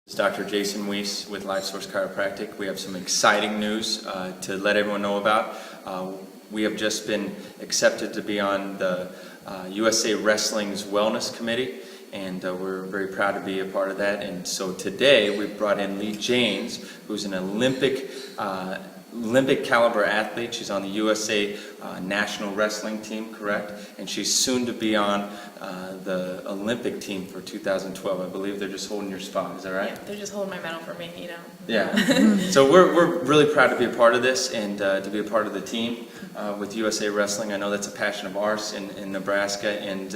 It's Dr. Jason Wiese with LifeSource Chiropractic. We have some exciting news to let everyone know about. We have just been accepted to be on the USA Wrestling's Wellness Committee, and we're very proud to be a part of that. And so today we've brought in Leigh Jaynes, who's an Olympic caliber athlete. She's on the USA national wrestling team, correct? And she's soon to be on the Olympic team for 2012. I believe they're just holding your spot. Is that right? Yeah, they're just holding my medal for me, you know. Yeah. So we're really proud to be a part of this and to be a part of the team with USA Wrestling. I know that's a passion of ours in Nebraska, and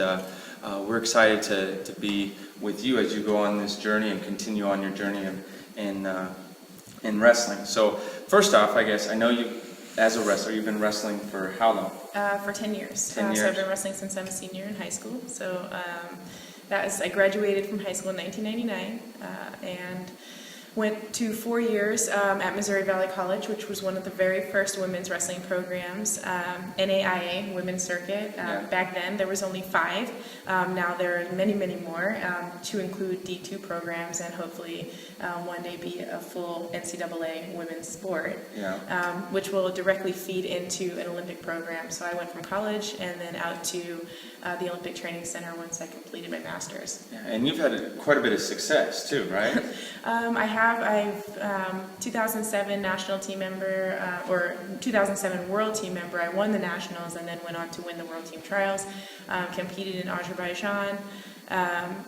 we're excited to be with you as you go on this journey and continue on your journey in wrestling. So first off, I guess I know you, as a wrestler, you've been wrestling for how long? For 10 years. 10 years. So I've been wrestling since I'm a senior in high school. So I graduated from high school in 1999 and went to 4 years at Missouri Valley College, which was one of the very first women's wrestling programs, NAIA, Women's Circuit. Back then there was only 5. Now there are many, many more, to include D2 programs and hopefully one day be a full NCAA women's sport, which will directly feed into an Olympic program. So I went from college and then out to the Olympic Training Center once I completed my master's. Yeah, and you've had quite a bit of success too, right? I've 2007 national team member, or 2007 world team member. I won the nationals and then went on to win the world team trials, competed in Azerbaijan,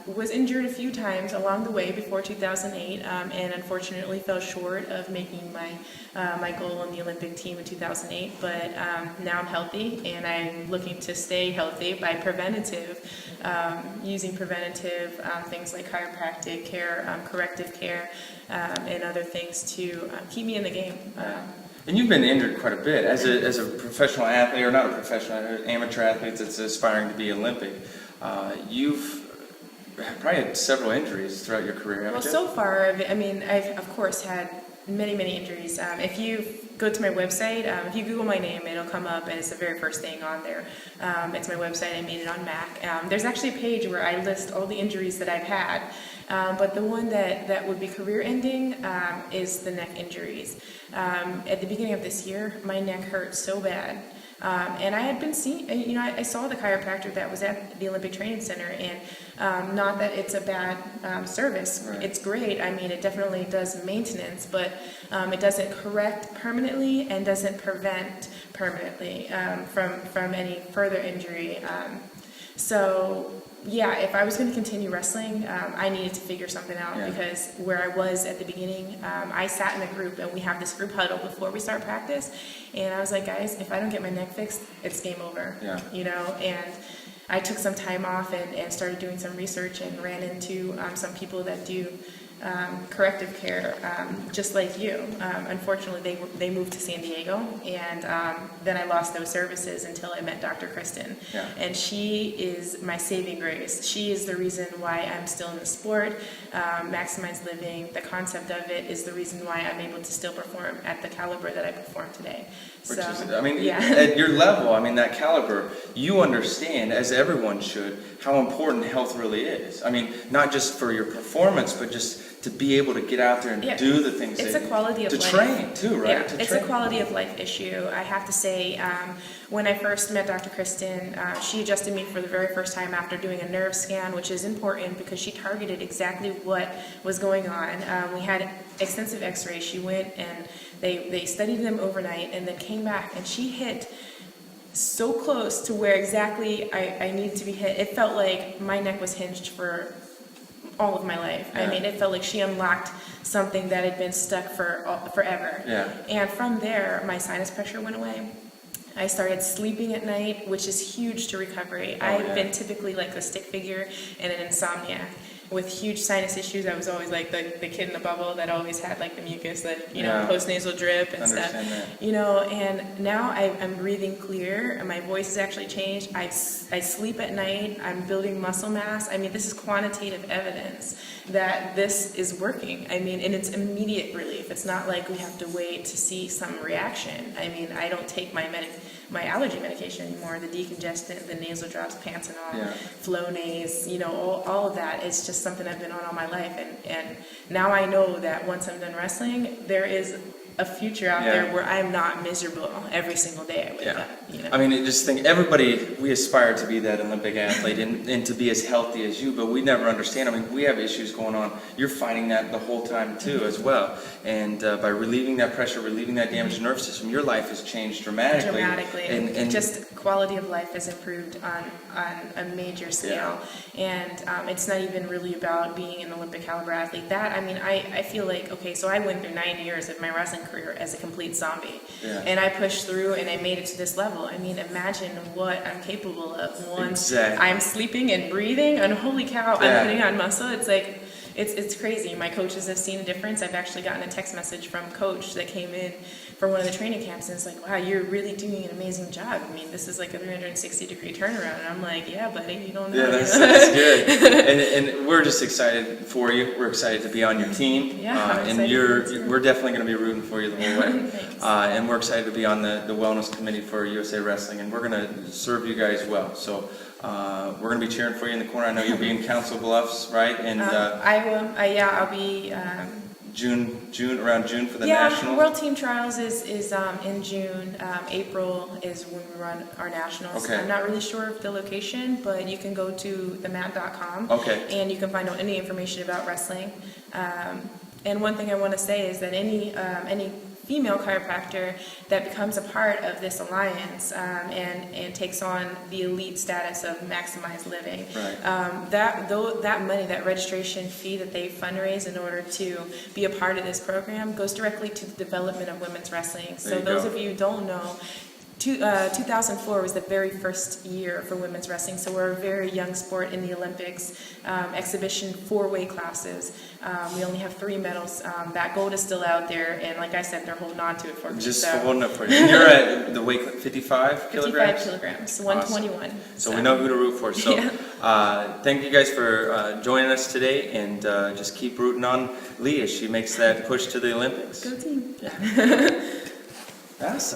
was injured a few times along the way before 2008, and unfortunately fell short of making my goal on the Olympic team in 2008, but now I'm healthy and I'm looking to stay healthy by using preventative things like chiropractic care, corrective care, and other things to keep me in the game. And you've been injured quite a bit as a professional athlete, or not a professional, amateur athlete that's aspiring to be Olympic. You've probably had several injuries throughout your career, haven't you? Well, so far, I've of course had many injuries. If you go to my website, if you Google my name, it'll come up, and it's the very first thing on there. It's my website. I made it on Mac. There's actually a page where I list all the injuries that I've had, but the one that would be career-ending is the neck injuries. At the beginning of this year, my neck hurt so bad. And I had been seeing, I saw the chiropractor that was at the Olympic Training Center, and not that it's a bad service. Right. It's great. I mean, it definitely does maintenance, but it doesn't correct permanently and doesn't prevent permanently from any further injury. So yeah, if I was going to continue wrestling, I needed to figure something out, because where I was at the beginning, I sat in a group, and we have this group huddle before we start practice, and I was like, guys, if I don't get my neck fixed, it's game over. And I took some time off and started doing some research and ran into some people that do corrective care, just like you. Unfortunately, they moved to San Diego, and then I lost those services until I met Dr. Kristen. And she is my saving grace. She is the reason why I'm still in the sport. Maximized Living, the concept of it, is the reason why I'm able to still perform at the caliber that I perform today. At your level, that caliber, you understand, as everyone should, how important health really is. Not just for your performance, but just to be able to get out there and do the things. It's a quality of life. To train too, right? It's a quality of life issue. I have to say, when I first met Dr. Kristen, she adjusted me for the very first time after doing a nerve scan, which is important because she targeted exactly what was going on. We had extensive x-rays. She went and they studied them overnight and then came back, and she hit so close to where exactly I needed to be hit. It felt like my neck was hinged for all of my life. It felt like she unlocked something that had been stuck for forever. And from there, my sinus pressure went away. I started sleeping at night, which is huge to recovery. I've been typically like the stick figure and an insomniac. With huge sinus issues, I was always like the kid in the bubble that always had like the mucus that, post-nasal drip and stuff. And now I'm breathing clear, and my voice has actually changed. I sleep at night. I'm building muscle mass. This is quantitative evidence that this is working. I mean, and it's immediate relief. It's not like we have to wait to see some reaction. I mean, I don't take my allergy medication anymore, the decongestant, the nasal drops, Panthenol, Flonase, you know, all of that. It's just something I've been on all my life. And now I know that once I'm done wrestling, there is a future out there where I'm not miserable every single day I wake up. You know? I mean, just think, everybody, we aspire to be that Olympic athlete and to be as healthy as you, but we never understand. I mean, we have issues going on. You're fighting that the whole time too, as well. And by relieving that pressure, relieving that damaged nervous system, your life has changed dramatically. And just quality of life has improved on a major scale. And it's not even really about being an Olympic caliber athlete. That, I mean, I feel like, okay, so I went through 9 years of my wrestling career as a complete zombie. And I pushed through and I made it to this level. I mean, imagine what I'm capable of once I'm sleeping and breathing, and holy cow, I'm putting on muscle. It's like, it's crazy. My coaches have seen a difference. I've actually gotten a text message from a coach that came in for one of the training camps, and it's like, wow, you're really doing an amazing job. I mean, this is like a 360-degree turnaround. And I'm like, yeah, buddy, you don't know. Yeah, that's good. and we're just excited for you. We're excited to be on your team. And we're definitely going to be rooting for you the whole way. And we're excited to be on the wellness committee for USA Wrestling, and we're going to serve you guys well. So we're going to be cheering for you in the corner. I know you'll be in Council Bluffs, right? And I will. I'll be. Around June for the nationals? World Team Trials is in June. April is when we run our nationals. I'm not really sure of the location, but you can go to themat.com and you can find out any information about wrestling. And one thing I want to say is that any female chiropractor that becomes a part of this alliance and takes on the elite status of Maximized Living, that money, that registration fee that they fundraise in order to be a part of this program, goes directly to the development of women's wrestling. So those of you who don't know, 2004 was the very first year for women's wrestling, so we're a very young sport in the Olympics. Exhibition 4 weight classes. We only have 3 medals. That gold is still out there, and like I said, they're holding on to it for me. Just holding it for you. And you're at the weight 55 kilograms? 55 kilograms, 121. Awesome. So we know who to root for. So thank you guys for joining us today, and just keep rooting on Leigh as she makes that push to the Olympics. Go team. Awesome.